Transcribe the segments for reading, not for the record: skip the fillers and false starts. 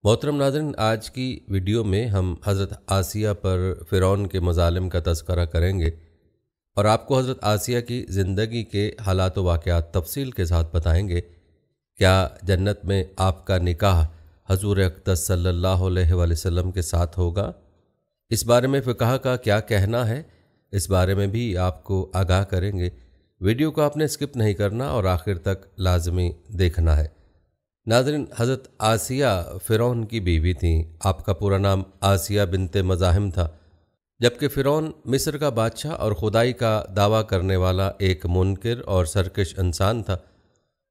محترم ناظرین، آج کی ویڈیو میں ہم حضرت آسیہ پر فرعون کے مظالم کا تذکرہ کریں گے اور آپ کو حضرت آسیہ کی زندگی کے حالات و واقعات تفصیل کے ساتھ بتائیں گے۔ کیا جنت میں آپ کا نکاح حضور اقدس صلی اللہ علیہ وآلہ وسلم کے ساتھ ہوگا؟ اس بارے میں فقہ کا کیا کہنا ہے، اس بارے میں بھی آپ کو آگاہ کریں گے۔ ویڈیو کو آپ نے اسکپ نہیں کرنا اور آخر تک لازمی دیکھنا ہے۔ ناظرین، حضرت آسیہ فرعون کی بیوی تھیں۔ آپ کا پورا نام آسیہ بنت مزاحم تھا، جبکہ فرعون مصر کا بادشاہ اور خدائی کا دعویٰ کرنے والا ایک منکر اور سرکش انسان تھا۔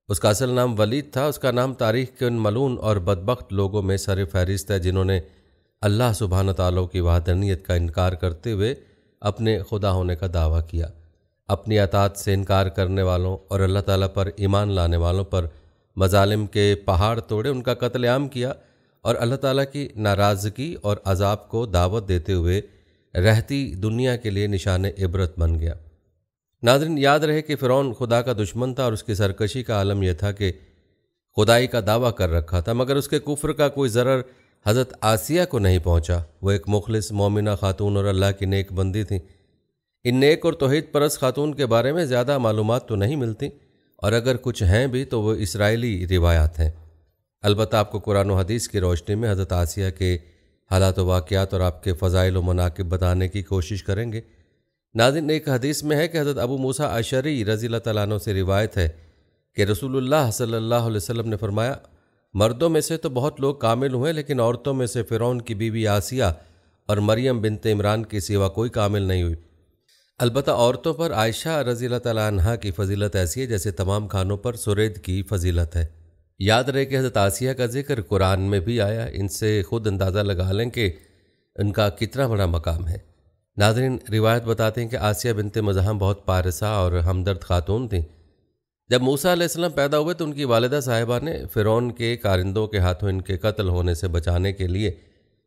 اس کا اصل نام ولید تھا۔ اس کا نام تاریخ کے ان ملعون اور بدبخت لوگوں میں سر فہرست ہے جنہوں نے اللہ سبحانہ تعالیٰ کی وحدانیت کا انکار کرتے ہوئے اپنے خدا ہونے کا دعویٰ کیا۔ اپنی اطاعت سے انکار کرنے والوں اور اللہ تعالیٰ پر ایمان لانے والوں پر مظالم کے پہاڑ توڑے، ان کا قتل عام کیا اور اللہ تعالیٰ کی ناراضگی اور عذاب کو دعوت دیتے ہوئے رہتی دنیا کے لیے نشان عبرت بن گیا۔ ناظرین، یاد رہے کہ فرعون خدا کا دشمن تھا اور اس کی سرکشی کا عالم یہ تھا کہ خدائی کا دعویٰ کر رکھا تھا، مگر اس کے کفر کا کوئی ضرر حضرت آسیہ کو نہیں پہنچا۔ وہ ایک مخلص مومنہ خاتون اور اللہ کی نیک بندی تھیں۔ ان نیک اور توحید پرست خاتون کے بارے میں زیادہ معلومات تو نہیں ملتی، اور اگر کچھ ہیں بھی تو وہ اسرائیلی روایات ہیں۔ البتہ آپ کو قرآن و حدیث کی روشنی میں حضرت آسیہ کے حالات و واقعات اور آپ کے فضائل و مناقب بتانے کی کوشش کریں گے۔ ناظرین، ایک حدیث میں ہے کہ حضرت ابو موسیٰ اشعری رضی اللہ تعالیٰ عنہ سے روایت ہے کہ رسول اللہ صلی اللہ علیہ وسلم نے فرمایا، مردوں میں سے تو بہت لوگ کامل ہوئے، لیکن عورتوں میں سے فرعون کی بیوی آسیہ اور مریم بنت عمران کے سوا کوئی کامل نہیں ہوئی۔ البتہ عورتوں پر عائشہ رضی اللہ تعالیٰ عنہا کی فضیلت ایسی ہے جیسے تمام خانوں پر سرید کی فضیلت ہے۔ یاد رہے کہ حضرت آسیہ کا ذکر قرآن میں بھی آیا، ان سے خود اندازہ لگا لیں کہ ان کا کتنا بڑا مقام ہے۔ ناظرین، روایت بتاتے ہیں کہ آسیہ بنت مزاحم بہت پارسہ اور ہمدرد خاتون تھیں۔ جب موسیٰ علیہ السلام پیدا ہوئے تو ان کی والدہ صاحبہ نے فرعون کے کارندوں کے ہاتھوں ان کے قتل ہونے سے بچانے کے لیے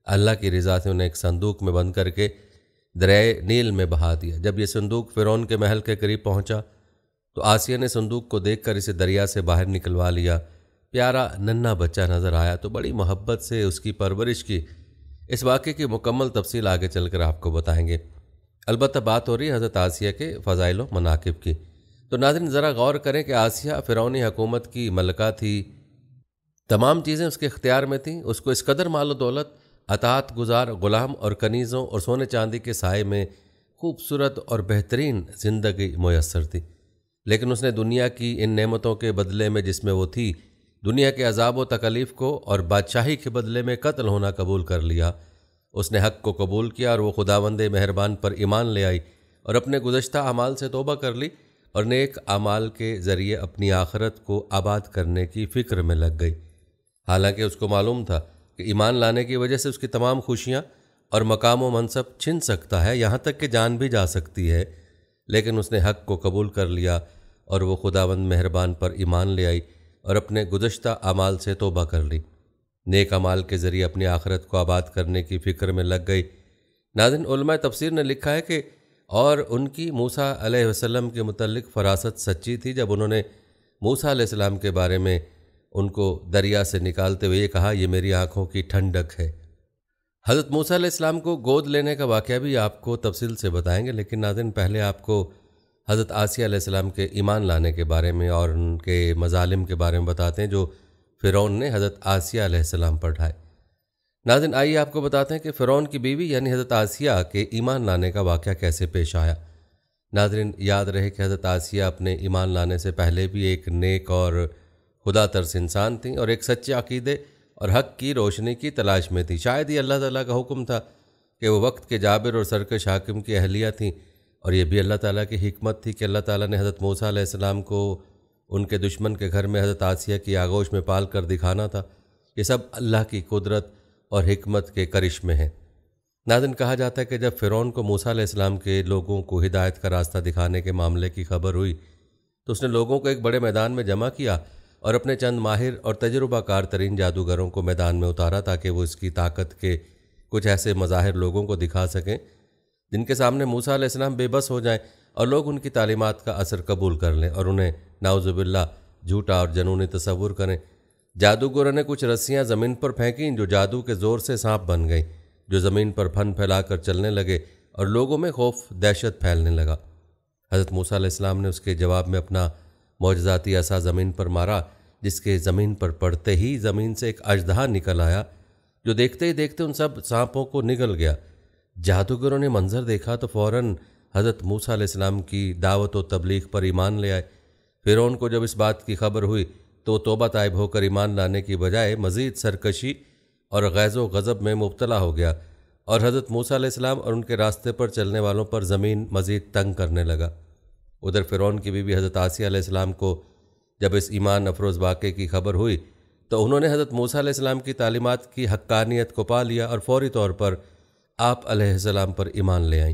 اللہ کی رضا سے انہیں ایک صندوق میں بند کر کے دریائے نیل میں بہا دیا۔ جب یہ صندوق فرعون کے محل کے قریب پہنچا تو آسیہ نے صندوق کو دیکھ کر اسے دریا سے باہر نکلوا لیا۔ پیارا ننھا بچہ نظر آیا تو بڑی محبت سے اس کی پرورش کی۔ اس واقعے کی مکمل تفصیل آگے چل کر آپ کو بتائیں گے۔ البتہ بات ہو رہی ہے حضرت آسیہ کے فضائل و مناقب کی، تو ناظرین ذرا غور کریں کہ آسیہ فرعونی حکومت کی ملکہ تھی۔ تمام چیزیں اس کے اختیار میں تھیں۔ اس کو اس قدر مال و دولت، اطاعت گزار غلام اور کنیزوں اور سونے چاندی کے سائے میں خوبصورت اور بہترین زندگی میسر تھی، لیکن اس نے دنیا کی ان نعمتوں کے بدلے میں جس میں وہ تھی، دنیا کے عذاب و تکلیف کو اور بادشاہی کے بدلے میں قتل ہونا قبول کر لیا۔ اس نے حق کو قبول کیا اور وہ خداوند مہربان پر ایمان لے آئی اور اپنے گزشتہ اعمال سے توبہ کر لی اور نیک اعمال کے ذریعے اپنی آخرت کو آباد کرنے کی فکر میں لگ گئی۔ حالانکہ اس کو معلوم تھا کہ ایمان لانے کی وجہ سے اس کی تمام خوشیاں اور مقام و منصب چھن سکتا ہے، یہاں تک کہ جان بھی جا سکتی ہے، لیکن اس نے حق کو قبول کر لیا اور وہ خداوند مہربان پر ایمان لے آئی اور اپنے گزشتہ اعمال سے توبہ کر لی، نیک اعمال کے ذریعے اپنی آخرت کو آباد کرنے کی فکر میں لگ گئی۔ ناظرین، علماء تفسیر نے لکھا ہے کہ اور ان کی موسیٰ علیہ السلام کے متعلق فراست سچی تھی جب انہوں نے موسیٰ علیہ السلام کے بارے میں ان کو دریا سے نکالتے ہوئے یہ کہا، یہ میری آنکھوں کی ٹھنڈک ہے۔ حضرت موسیٰ علیہ السلام کو گود لینے کا واقعہ بھی آپ کو تفصیل سے بتائیں گے، لیکن ناظرین پہلے آپ کو حضرت آسیہ علیہ السلام کے ایمان لانے کے بارے میں اور ان کے مظالم کے بارے میں بتاتے ہیں جو فرعون نے حضرت آسیہ علیہ السلام پر ڈھائے۔ ناظرین، آئیے آپ کو بتاتے ہیں کہ فرعون کی بیوی یعنی حضرت آسیہ کے ایمان لانے کا واقعہ کیسے پیش آیا۔ ناظرین، یاد رہے کہ حضرت آسیہ اپنے ایمان لانے سے پہلے بھی ایک نیک اور خدا ترس انسان تھیں اور ایک سچے عقیدے اور حق کی روشنی کی تلاش میں تھی۔ شاید یہ اللہ تعالیٰ کا حکم تھا کہ وہ وقت کے جابر اور سرکش حاکم کی اہلیہ تھیں، اور یہ بھی اللہ تعالیٰ کی حکمت تھی کہ اللہ تعالیٰ نے حضرت موسیٰ علیہ السلام کو ان کے دشمن کے گھر میں حضرت آسیہ کی آغوش میں پال کر دکھانا تھا۔ یہ سب اللہ کی قدرت اور حکمت کے کرشمے ہیں۔ ناظرین، کہا جاتا ہے کہ جب فرعون کو موسیٰ علیہ السلام کے لوگوں کو ہدایت کا راستہ دکھانے کے معاملے کی خبر ہوئی تو اس نے لوگوں کو ایک بڑے میدان میں جمع کیا اور اپنے چند ماہر اور تجربہ کار ترین جادوگروں کو میدان میں اتارا تاکہ وہ اس کی طاقت کے کچھ ایسے مظاہر لوگوں کو دکھا سکیں جن کے سامنے موسیٰ علیہ السلام بے بس ہو جائیں اور لوگ ان کی تعلیمات کا اثر قبول کر لیں اور انہیں نعوذ باللہ جھوٹا اور جنونی تصور کریں۔ جادوگروں نے کچھ رسیاں زمین پر پھینکیں جو جادو کے زور سے سانپ بن گئیں، جو زمین پر پھن پھیلا کر چلنے لگے اور لوگوں میں خوف دہشت پھیلنے لگا۔ حضرت موسیٰ علیہ السلام نے اس کے جواب میں اپنا معجزاتی عصا زمین پر مارا، جس کے زمین پر پڑتے ہی زمین سے ایک اژدہا نکل آیا جو دیکھتے ہی دیکھتے ان سب سانپوں کو نگل گیا۔ جادوگروں نے منظر دیکھا تو فوراً حضرت موسیٰ علیہ السلام کی دعوت و تبلیغ پر ایمان لے آئے۔ فرعون کو جب اس بات کی خبر ہوئی تو وہ توبہ طائب ہو کر ایمان لانے کی بجائے مزید سرکشی اور غیظ و غضب میں مبتلا ہو گیا، اور حضرت موسیٰ علیہ السلام اور ان کے راستے پر چلنے والوں پر زمین مزید تنگ کرنے لگا۔ ادھر فرعون کی بیوی حضرت آسیہ علیہ السلام کو جب اس ایمان افروز واقعے کی خبر ہوئی تو انہوں نے حضرت موسیٰ علیہ السلام کی تعلیمات کی حقانیت کو پا لیا اور فوری طور پر آپ علیہ السلام پر ایمان لے آئیں۔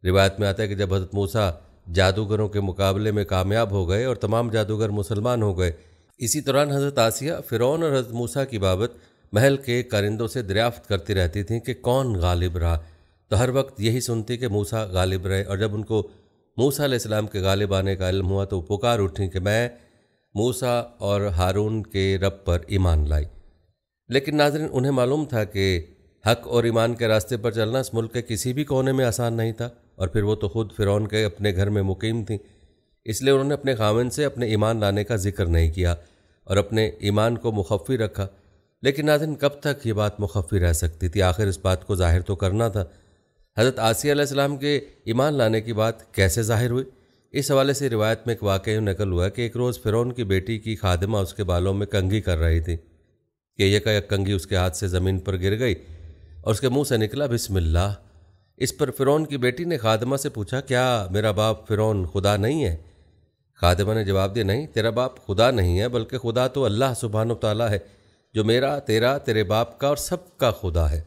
روایت میں آتا ہے کہ جب حضرت موسیٰ جادوگروں کے مقابلے میں کامیاب ہو گئے اور تمام جادوگر مسلمان ہو گئے، اسی دوران حضرت آسیہ فرعون اور حضرت موسیٰ کی بابت محل کے کارندوں سے دریافت کرتی رہتی تھیں کہ کون غالب رہا، تو ہر وقت یہی سنتی کہ موسیٰ غالب رہے، اور جب ان کو موسیٰ علیہ السلام کے غالب آنے کا علم ہوا تو وہ پکار اٹھیں کہ میں موسیٰ اور ہارون کے رب پر ایمان لائی۔ لیکن ناظرین، انہیں معلوم تھا کہ حق اور ایمان کے راستے پر چلنا اس ملک کے کسی بھی کونے میں آسان نہیں تھا، اور پھر وہ تو خود فرعون کے اپنے گھر میں مقیم تھیں، اس لیے انہوں نے اپنے خاوند سے اپنے ایمان لانے کا ذکر نہیں کیا اور اپنے ایمان کو مخفی رکھا۔ لیکن ناظرین، کب تک یہ بات مخفی رہ سکتی تھی؟ آخر اس بات کو ظاہر تو کرنا تھا۔ حضرت آسیہ علیہ السلام کے ایمان لانے کی بات کیسے ظاہر ہوئی؟ اس حوالے سے روایت میں ایک واقعہ نقل ہوا کہ ایک روز فرعون کی بیٹی کی خادمہ اس کے بالوں میں کنگھی کر رہی تھی کہ یکایک کنگھی اس کے ہاتھ سے زمین پر گر گئی اور اس کے منہ سے نکلا بسم اللہ۔ اس پر فرعون کی بیٹی نے خادمہ سے پوچھا، کیا میرا باپ فرعون خدا نہیں ہے؟ خادمہ نے جواب دیا، نہیں، تیرا باپ خدا نہیں ہے، بلکہ خدا تو اللہ سبحانہ و تعالیٰ ہے جو میرا، تیرا، تیرے باپ کا اور سب کا خدا ہے۔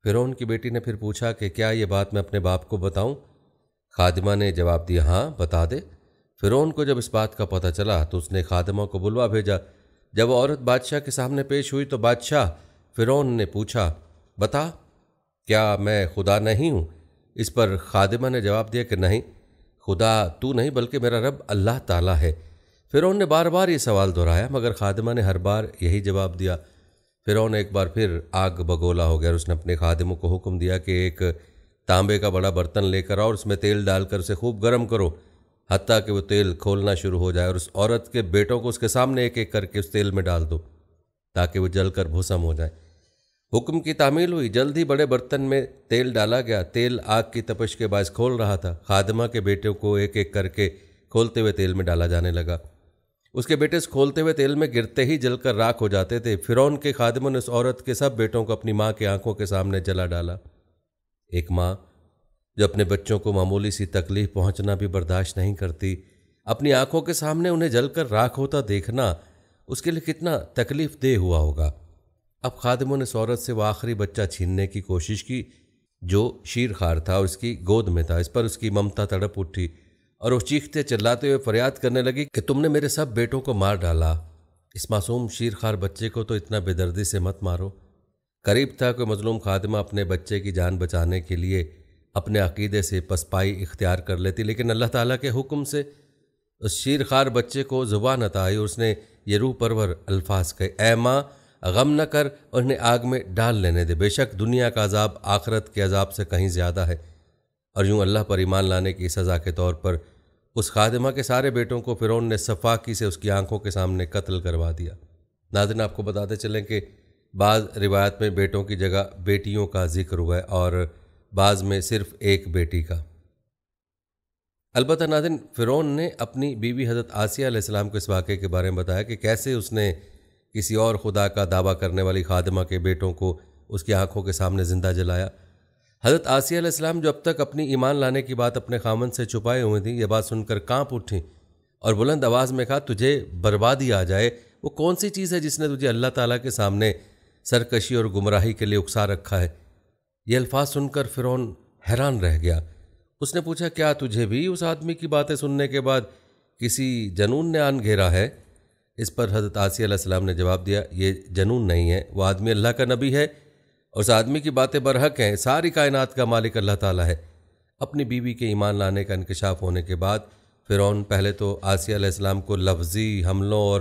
فرعون کی بیٹی نے پھر پوچھا کہ کیا یہ بات میں اپنے باپ کو بتاؤں؟ خادمہ نے جواب دیا، ہاں بتا دے۔ فرعون کو جب اس بات کا پتہ چلا تو اس نے خادمہ کو بلوا بھیجا۔ جب وہ عورت بادشاہ کے سامنے پیش ہوئی تو بادشاہ فرعون نے پوچھا، بتا، کیا میں خدا نہیں ہوں؟ اس پر خادمہ نے جواب دیا کہ نہیں، خدا تو نہیں بلکہ میرا رب اللہ تعالیٰ ہے۔ فرعون نے بار بار یہ سوال دہرایا مگر خادمہ نے ہر بار یہی جواب دیا۔ فرعون ایک بار پھر آگ بگولا ہو گیا اور اس نے اپنے خادموں کو حکم دیا کہ ایک تانبے کا بڑا برتن لے کر آؤ اور اس میں تیل ڈال کر اسے خوب گرم کرو حتیٰ کہ وہ تیل کھولنا شروع ہو جائے، اور اس عورت کے بیٹوں کو اس کے سامنے ایک ایک کر کے اس تیل میں ڈال دو تاکہ وہ جل کر بھسم ہو جائے۔ حکم کی تعمیل ہوئی، جلد ہی بڑے برتن میں تیل ڈالا گیا۔ تیل آگ کی تپش کے باعث کھول رہا تھا۔ خادمہ کے بیٹے کو ایک ایک کر کے کھولتے ہوئے تیل میں ڈالا جانے لگا۔ اس کے بیٹے اس کھولتے ہوئے تیل میں گرتے ہی جل کر راکھ ہو جاتے تھے۔ فرعون کے خادموں نے اس عورت کے سب بیٹوں کو اپنی ماں کی آنکھوں کے سامنے جلا ڈالا۔ ایک ماں جو اپنے بچوں کو معمولی سی تکلیف پہنچنا بھی برداشت نہیں کرتی، اپنی آنکھوں کے سامنے انہیں جل کر راکھ ہوتا دیکھنا اس کے لیے کتنا تکلیف دہ ہوا ہوگا۔ اب خادموں نے اس عورت سے وہ آخری بچہ چھیننے کی کوشش کی جو شیر خوار تھا اور اس کی گود میں تھا۔ اس پر اس کی ممتا تڑپ اٹھی اور وہ چیختے چلاتے ہوئے فریاد کرنے لگی کہ تم نے میرے سب بیٹوں کو مار ڈالا، اس معصوم شیر خوار بچے کو تو اتنا بے دردی سے مت مارو۔ قریب تھا کہ مظلوم خادمہ اپنے بچے کی جان بچانے کے لیے اپنے عقیدے سے پسپائی اختیار کر لیتی، لیکن اللہ تعالیٰ کے حکم سے اس شیر خوار بچے کو زبان عطا آئی اور اس نے یہ روح پرور الفاظ کہے، اے ماں غم نہ کر اور انہیں آگ میں ڈال لینے دے، بے شک دنیا کا عذاب آخرت کے عذاب سے کہیں زیادہ ہے۔ اور یوں اللہ پر ایمان لانے کی سزا کے طور پر اس خادمہ کے سارے بیٹوں کو فرعون نے صفاقی سے اس کی آنکھوں کے سامنے قتل کروا دیا۔ ناظرین، آپ کو بتاتے چلیں کہ بعض روایت میں بیٹوں کی جگہ بیٹیوں کا ذکر ہوا ہے اور بعض میں صرف ایک بیٹی کا۔ البتہ ناظرین، فرعون نے اپنی بیوی حضرت آسیہ علیہ السلام کو اس واقعے کے بارے میں بتایا کہ کیسے اس نے کسی اور خدا کا دعویٰ کرنے والی خادمہ کے بیٹوں کو اس کی آنکھوں کے سامنے زندہ جلایا۔ حضرت آسیہ علیہ السلام جو اب تک اپنی ایمان لانے کی بات اپنے خامند سے چھپائے ہوئے تھیں، یہ بات سن کر کانپ اٹھیں اور بلند آواز میں کہا، تجھے بربادی آ جائے، وہ کون سی چیز ہے جس نے تجھے اللہ تعالیٰ کے سامنے سرکشی اور گمراہی کے لیے اکسا رکھا ہے؟ یہ الفاظ سن کر فرعون حیران رہ گیا۔ اس نے پوچھا، کیا تجھے بھی اس آدمی کی باتیں سننے کے بعد کسی جنون نے آن گھیرا ہے؟ اس پر حضرت آسیہ علیہ السلام نے جواب دیا، یہ جنون نہیں ہے، وہ آدمی اللہ کا نبی ہے اور اس آدمی کی باتیں برحق ہیں، ساری کائنات کا مالک اللہ تعالیٰ ہے۔ اپنی بیوی کے ایمان لانے کا انکشاف ہونے کے بعد فرعون پہلے تو آسیہ علیہ السلام کو لفظی حملوں اور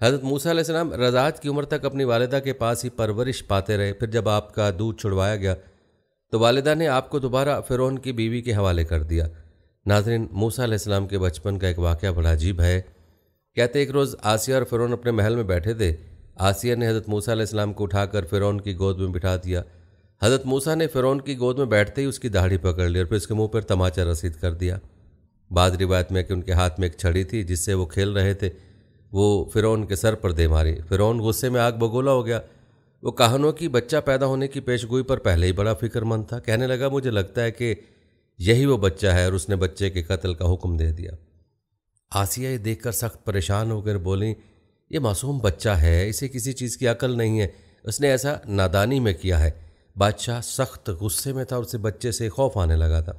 حضرت موسیٰ علیہ السلام رضاعت کی عمر تک اپنی والدہ کے پاس ہی پرورش پاتے رہے۔ پھر جب آپ کا دودھ چھڑوایا گیا تو والدہ نے آپ کو دوبارہ فرعون کی بیوی کے حوالے کر دیا۔ ناظرین، موسیٰ علیہ السلام کے بچپن کا ایک واقعہ بڑا عجیب ہے۔ کہتے ایک روز آسیہ اور فرعون اپنے محل میں بیٹھے تھے۔ آسیہ نے حضرت موسیٰ علیہ السلام کو اٹھا کر فرعون کی گود میں بٹھا دیا۔ حضرت موسیٰ نے فرعون کی گود میں بیٹھتے ہی اس کی داڑھی پکڑ لی اور پھر اس کے منہ پر تماچا رسید کر دیا۔ بعض روایت میں کہ ان کے ہاتھ میں ایک چھڑی تھی جس سے وہ کھیل رہے تھے، وہ فرعون کے سر پر دے ماری۔ فرعون غصے میں آگ بگولا ہو گیا۔ وہ کہانوں کی بچہ پیدا ہونے کی پیشگوئی پر پہلے ہی بڑا فکر مند تھا۔ کہنے لگا مجھے لگتا ہے کہ یہی وہ بچہ ہے، اور اس نے بچے کے قتل کا حکم دے دیا۔ آسیہ یہ دیکھ کر سخت پریشان ہو کر بولیں، یہ معصوم بچہ ہے، اسے کسی چیز کی عقل نہیں ہے، اس نے ایسا نادانی میں کیا ہے۔ بادشاہ سخت غصے میں تھا اور اسے بچے سے خوف آنے لگا تھا۔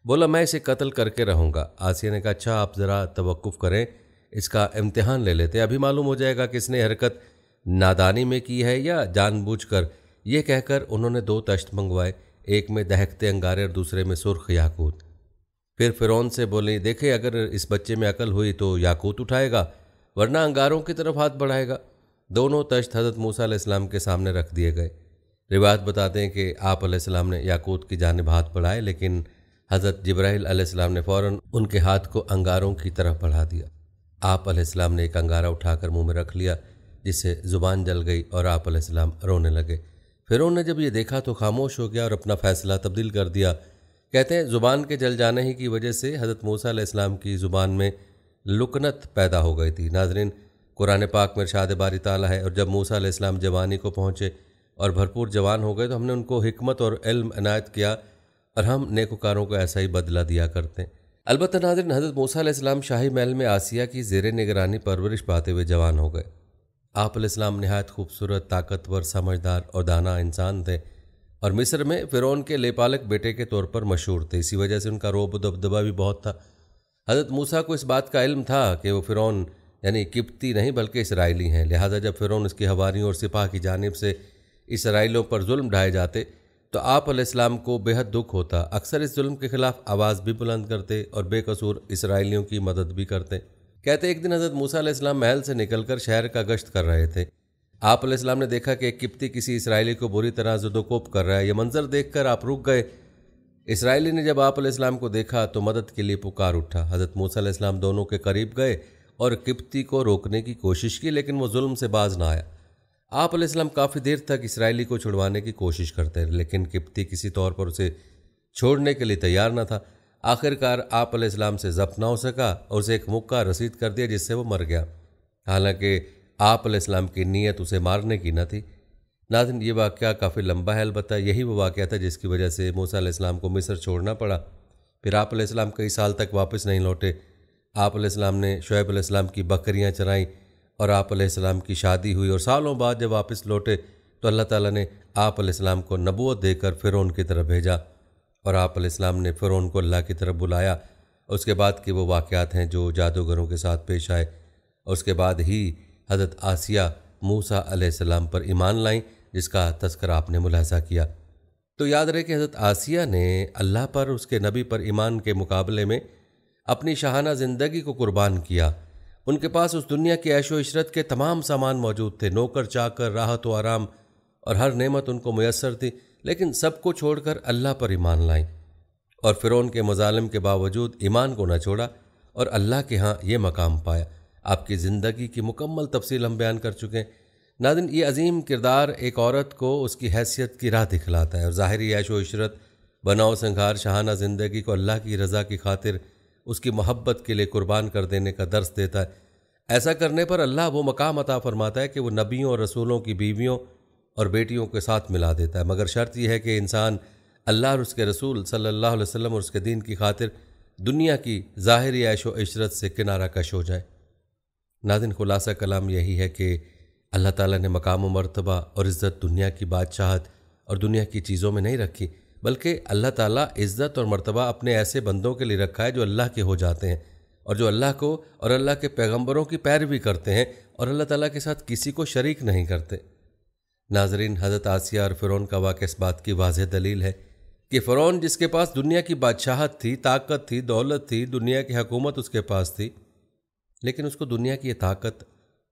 بولا میں اسے قتل کر کے رہوں گا۔ آسیہ نے کہا اچھا آپ ذرا توقف کریں، اس کا امتحان لے لیتے، ابھی معلوم ہو جائے گا کہ اس نے حرکت نادانی میں کی ہے یا جان بوجھ کر۔ یہ کہہ کر انہوں نے 2 تشت منگوائے، ایک میں دہکتے انگارے اور دوسرے میں سرخ یاقوت۔ پھر فرعون سے بولیں دیکھیں اگر اس بچے میں عقل ہوئی تو یاقوت اٹھائے گا، ورنہ انگاروں کی طرف ہاتھ بڑھائے گا۔ دونوں تشت حضرت موسیٰ علیہ السلام کے سامنے رکھ دیے گئے۔ روایت بتاتے ہیں کہ آپ علیہ السلام نے یاقوت کی جانب ہاتھ بڑھائے، لیکن حضرت جبرائیل علیہ السلام نے فوراً ان کے ہاتھ کو انگاروں کی طرف بڑھا دیا۔ آپ علیہ السلام نے ایک انگارہ اٹھا کر منہ میں رکھ لیا، جس سے زبان جل گئی اور آپ علیہ السلام رونے لگے۔ فرعون نے جب یہ دیکھا تو خاموش ہو گیا اور اپنا فیصلہ تبدیل کر دیا۔ کہتے ہیں زبان کے جل جانے ہی کی وجہ سے حضرت موسیٰ علیہ السلام کی زبان میں لکنت پیدا ہو گئی تھی۔ ناظرین، قرآن پاک میں ارشاد باری تعالیٰ ہے اور جب موسیٰ علیہ السلام جوانی کو پہنچے اور بھرپور جوان ہو گئے تو ہم نے ان کو حکمت اور علم عنایت کیا، اور ہم نیکوکاروں کو ایسا ہی بدلہ دیا کرتے ہیں۔ البتہ ناظرین، حضرت موسیٰ علیہ السلام شاہی محل میں آسیہ کی زیر نگرانی پرورش پاتے ہوئے جوان ہو گئے۔ آپ علیہ السلام نہایت خوبصورت، طاقتور، سمجھدار اور دانا انسان تھے، اور مصر میں فرعون کے لیپالک بیٹے کے طور پر مشہور تھے۔ اسی وجہ سے ان کا رعب و دبدبہ بھی بہت تھا۔ حضرت موسیٰ کو اس بات کا علم تھا کہ وہ فرعون یعنی قبطی نہیں بلکہ اسرائیلی ہیں، لہٰذا جب فرعون اس کی حواریوں اور سپاہ کی جانب سے اسرائیلیوں پر ظلم ڈھائے جاتے تو آپ علیہ السلام کو بے حد دکھ ہوتا۔ اکثر اس ظلم کے خلاف آواز بھی بلند کرتے اور بے قصور اسرائیلیوں کی مدد بھی کرتے۔ کہتے ایک دن حضرت موسیٰ علیہ السلام محل سے نکل کر شہر کا گشت کر رہے تھے۔ آپ علیہ السلام نے دیکھا کہ ایک قبطی کسی اسرائیلی کو بری طرح زد و کوب کر رہا ہے۔ یہ منظر دیکھ کر آپ رک گئے۔ اسرائیلی نے جب آپ علیہ السلام کو دیکھا تو مدد کے لیے پکار اٹھا۔ حضرت موسیٰ علیہ السلام دونوں کے قریب گئے اور قبطی کو روکنے کی کوشش کی، لیکن وہ ظلم سے باز نہ آیا۔ آپ علیہ السلام کافی دیر تک اسرائیلی کو چھڑوانے کی کوشش کرتے رہے، لیکن قبطی کسی طور پر اسے چھوڑنے کے لیے تیار نہ تھا۔ آخر کار آپ علیہ السلام سے ضبط نہ ہو سکا اور اسے ایک مکہ رسید کر دیا، جس سے وہ مر گیا، حالانکہ آپ علیہ السلام کی نیت اسے مارنے کی نہ تھی۔ ناظرین، یہ واقعہ کافی لمبا ہے، البتہ یہی وہ واقعہ تھا جس کی وجہ سے موسیٰ علیہ السلام کو مصر چھوڑنا پڑا۔ پھر آپ علیہ السلام کئی سال تک واپس نہیں لوٹے۔ آپ علیہ السلام نے شعیب علیہ السلام کی بکریاں چرائیں اور آپ علیہ السلام کی شادی ہوئی، اور سالوں بعد جب واپس لوٹے تو اللہ تعالیٰ نے آپ علیہ السلام کو نبوت دے کر فرعون کی طرف بھیجا، اور آپ علیہ السلام نے فرعون کو اللہ کی طرف بلایا۔ اس کے بعد کے وہ واقعات ہیں جو جادوگروں کے ساتھ پیش آئے، اور اس کے بعد ہی حضرت آسیہ موسیٰ علیہ السلام پر ایمان لائیں، جس کا تذکرہ آپ نے ملاحظہ کیا۔ تو یاد رہے کہ حضرت آسیہ نے اللہ پر، اس کے نبی پر ایمان کے مقابلے میں اپنی شاہانہ زندگی کو قربان کیا۔ ان کے پاس اس دنیا کی عیش و عشرت کے تمام سامان موجود تھے، نوکر چاکر، راحت و آرام اور ہر نعمت ان کو میسر تھی، لیکن سب کو چھوڑ کر اللہ پر ایمان لائیں، اور فرعون کے مظالم کے باوجود ایمان کو نہ چھوڑا اور اللہ کے ہاں یہ مقام پایا۔ آپ کی زندگی کی مکمل تفصیل ہم بیان کر چکے ہیں۔ ناظرین، یہ عظیم کردار ایک عورت کو اس کی حیثیت کی راہ دکھلاتا ہے، اور ظاہری عیش و عشرت، بناؤ سنگھار، شاہانہ زندگی کو اللہ کی رضا کی خاطر اس کی محبت کے لیے قربان کر دینے کا درس دیتا ہے۔ ایسا کرنے پر اللہ وہ مقام عطا فرماتا ہے کہ وہ نبیوں اور رسولوں کی بیویوں اور بیٹیوں کے ساتھ ملا دیتا ہے، مگر شرط یہ ہے کہ انسان اللہ اور اس کے رسول صلی اللہ علیہ وسلم اور اس کے دین کی خاطر دنیا کی ظاہری عیش و عشرت سے کنارہ کش ہو جائے۔ ناظرین، خلاصہ کلام یہی ہے کہ اللہ تعالیٰ نے مقام و مرتبہ اور عزت دنیا کی بادشاہت اور دنیا کی چیزوں میں نہیں رکھی، بلکہ اللہ تعالیٰ عزت اور مرتبہ اپنے ایسے بندوں کے لیے رکھا ہے جو اللہ کے ہو جاتے ہیں، اور جو اللہ کو اور اللہ کے پیغمبروں کی پیروی کرتے ہیں اور اللہ تعالیٰ کے ساتھ کسی کو شریک نہیں کرتے۔ ناظرین، حضرت آسیہ اور فرعون کا واقعہ اس بات کی واضح دلیل ہے کہ فرعون، جس کے پاس دنیا کی بادشاہت تھی، طاقت تھی، دولت تھی، دنیا کی حکومت اس کے پاس تھی، لیکن اس کو دنیا کی یہ طاقت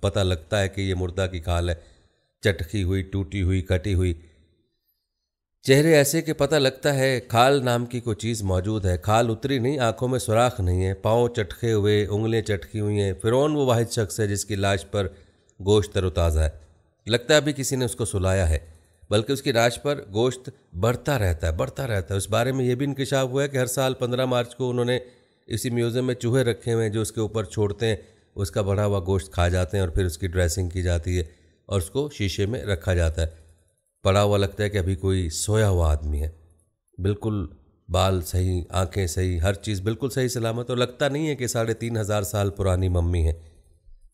پتہ لگتا ہے کہ یہ مردہ کی کھال ہے، چٹکی ہوئی، ٹوٹی ہوئی، کٹی ہوئی، چہرے ایسے کہ پتہ لگتا ہے کھال نام کی کوئی چیز موجود ہے۔ کھال اتری نہیں، آنکھوں میں سوراخ نہیں ہے، پاؤں چٹکے ہوئے، انگلیاں چٹکی ہوئی ہیں۔ فرعون وہ واحد شخص ہے جس کی لاش پر گوشت تر و تازہ ہے، لگتا ہے ابھی کسی نے اس کو سلایا ہے، بلکہ اس کی لاش پر گوشت بڑھتا رہتا ہے۔ اس بارے میں یہ بھی انکشاف ہوا ہے کہ ہر سال 15 مارچ کو انہوں نے اسی میوزیم میں چوہے رکھے ہوئے ہیں جو اس کے اوپر چھوڑتے ہیں، اس کا بڑھا ہوا گوشت کھا جاتے ہیں اور پھر اس کی ڈریسنگ کی جاتی ہے اور اس کو شیشے میں رکھا جاتا ہے۔ پڑا ہوا لگتا ہے کہ ابھی کوئی سویا ہوا آدمی ہے، بالکل بال صحیح، آنکھیں صحیح، ہر چیز بالکل صحیح سلامت، اور لگتا نہیں ہے کہ 3500 سال پرانی ممی ہے۔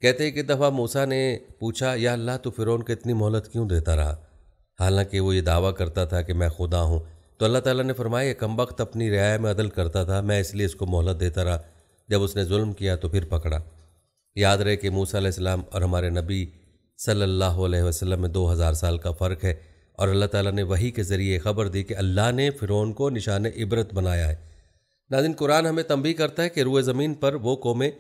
کہتے ہیں کہ ایک دفعہ موسیٰ نے پوچھا، یا اللہ تو فرعون کو اتنی مہلت کیوں دیتا رہا، حالانکہ وہ یہ دعویٰ کرتا تھا کہ میں خدا ہوں؟ تو اللہ تعالیٰ نے فرمایا، یہ کمبخت اپنی رعایا میں عدل کرتا تھا، میں اس لیے اس کو مہلت دیتا رہا، جب اس نے ظلم کیا تو پھر پکڑا۔ یاد رہے کہ موسیٰ علیہ السلام اور ہمارے نبی صلی اللہ علیہ وسلم میں 2000 سال کا فرق ہے، اور اللہ تعالیٰ نے وحی کے ذریعے خبر دی کہ اللہ نے فرعون کو نشان عبرت بنایا ہے۔ ناظرین، قرآن ہمیں تنبیہ کرتا ہے کہ روئے زمین پر وہ قومیں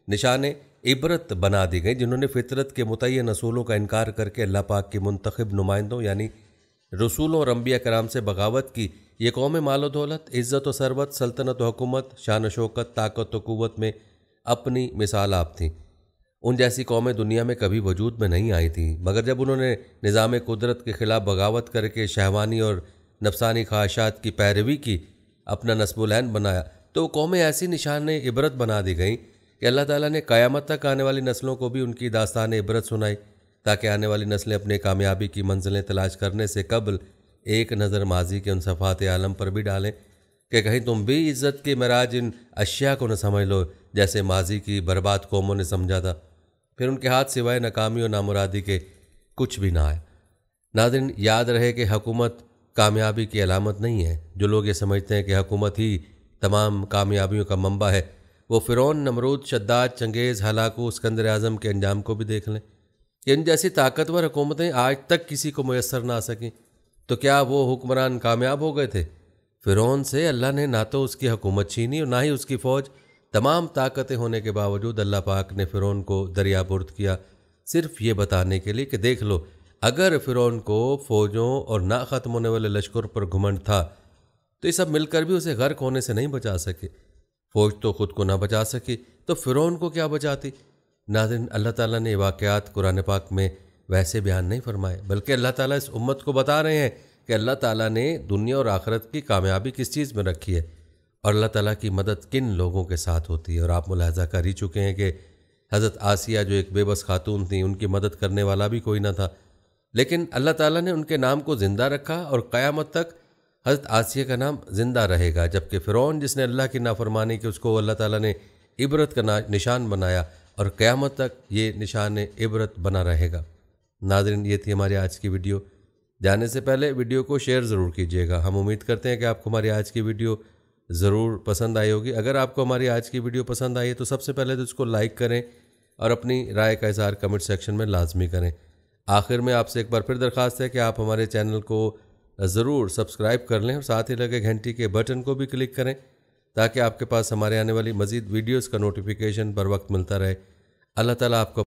نشان عبرت بنا دی گئیں جنہوں نے فطرت کے متعین اصولوں کا انکار کر کے اللہ پاک کے منتخب نمائندوں یعنی رسولوں اور انبیاء کرام سے بغاوت کی۔ یہ قومیں مال و دولت، عزت و ثروت، سلطنت و حکومت، شان و شوکت، طاقت و قوت میں اپنی مثال آپ تھیں۔ ان جیسی قومیں دنیا میں کبھی وجود میں نہیں آئی تھیں، مگر جب انہوں نے نظام قدرت کے خلاف بغاوت کر کے شہوانی اور نفسانی خواہشات کی پیروی کی، اپنا نسب العین بنایا، تو قومیں ایسی نشان عبرت بنا دی گئیں کہ اللہ تعالیٰ نے قیامت تک آنے والی نسلوں کو بھی ان کی داستان عبرت سنائی، تاکہ آنے والی نسلیں اپنے کامیابی کی منزلیں تلاش کرنے سے قبل ایک نظر ماضی کے ان صفحات عالم پر بھی ڈالیں کہ کہیں تم بھی عزت کے معراج ان اشیاء کو نہ سمجھ لو جیسے ماضی کی برباد قوموں نے سمجھا تھا، پھر ان کے ہاتھ سوائے ناکامی و نامرادی کے کچھ بھی نہ آئے۔ ناظرین، یاد رہے کہ حکومت کامیابی کی علامت نہیں ہے۔ جو لوگ یہ سمجھتے ہیں کہ حکومت ہی تمام کامیابیوں کا منبع ہے، وہ فرعون، نمرود، شداد، چنگیز، ہلاکو، اسکندر اعظم کے انجام کو بھی دیکھ لیں کہ ان جیسی طاقتور حکومتیں آج تک کسی کو میسر نہ آ سکیں، تو کیا وہ حکمران کامیاب ہو گئے تھے؟ فرعون سے اللہ نے نہ تو اس کی حکومت چھینی اور نہ ہی اس کی فوج۔ تمام طاقتیں ہونے کے باوجود اللہ پاک نے فرعون کو دریا برد کیا، صرف یہ بتانے کے لیے کہ دیکھ لو، اگر فرعون کو فوجوں اور نہ ختم ہونے والے لشکر پر گھمنڈ تھا تو یہ سب مل کر بھی اسے غرق ہونے سے نہیں بچا سکے۔ فوج تو خود کو نہ بچا سکی تو فرعون کو کیا بچاتی؟ ناظرین، اللہ تعالیٰ نے واقعات قرآن پاک میں ویسے بیان نہیں فرمائے، بلکہ اللہ تعالیٰ اس امت کو بتا رہے ہیں کہ اللہ تعالیٰ نے دنیا اور آخرت کی کامیابی کس چیز میں رکھی ہے، اور اللہ تعالیٰ کی مدد کن لوگوں کے ساتھ ہوتی ہے۔ اور آپ ملاحظہ کر ہی چکے ہیں کہ حضرت آسیہ جو ایک بے بس خاتون تھیں، ان کی مدد کرنے والا بھی کوئی نہ تھا، لیکن اللہ تعالیٰ نے ان کے نام کو زندہ رکھا اور قیامت تک حضرت آسیہ کا نام زندہ رہے گا، جبکہ فرعون جس نے اللہ کی نافرمانی کی، اس کو اللہ تعالیٰ نے عبرت کا نشان بنایا اور قیامت تک یہ نشان عبرت بنا رہے گا۔ ناظرین، یہ تھی ہماری آج کی ویڈیو۔ جانے سے پہلے ویڈیو کو شیئر ضرور کیجیے گا۔ ہم امید کرتے ہیں کہ آپ کو ہماری آج کی ویڈیو ضرور پسند آئی ہوگی۔ اگر آپ کو ہماری آج کی ویڈیو پسند آئی ہے تو سب سے پہلے تو اس کو لائک کریں اور اپنی رائے کا اظہار کمنٹ سیکشن میں لازمی کریں۔ آخر میں آپ سے ایک بار پھر درخواست ہے کہ آپ ہمارے چینل کو ضرور سبسکرائب کر لیں اور ساتھ ہی لگے گھنٹی کے بٹن کو بھی کلک کریں تاکہ آپ کے پاس ہمارے آنے والی مزید ویڈیوز کا نوٹیفیکیشن بر وقت ملتا رہے۔ اللہ تعالیٰ آپ کو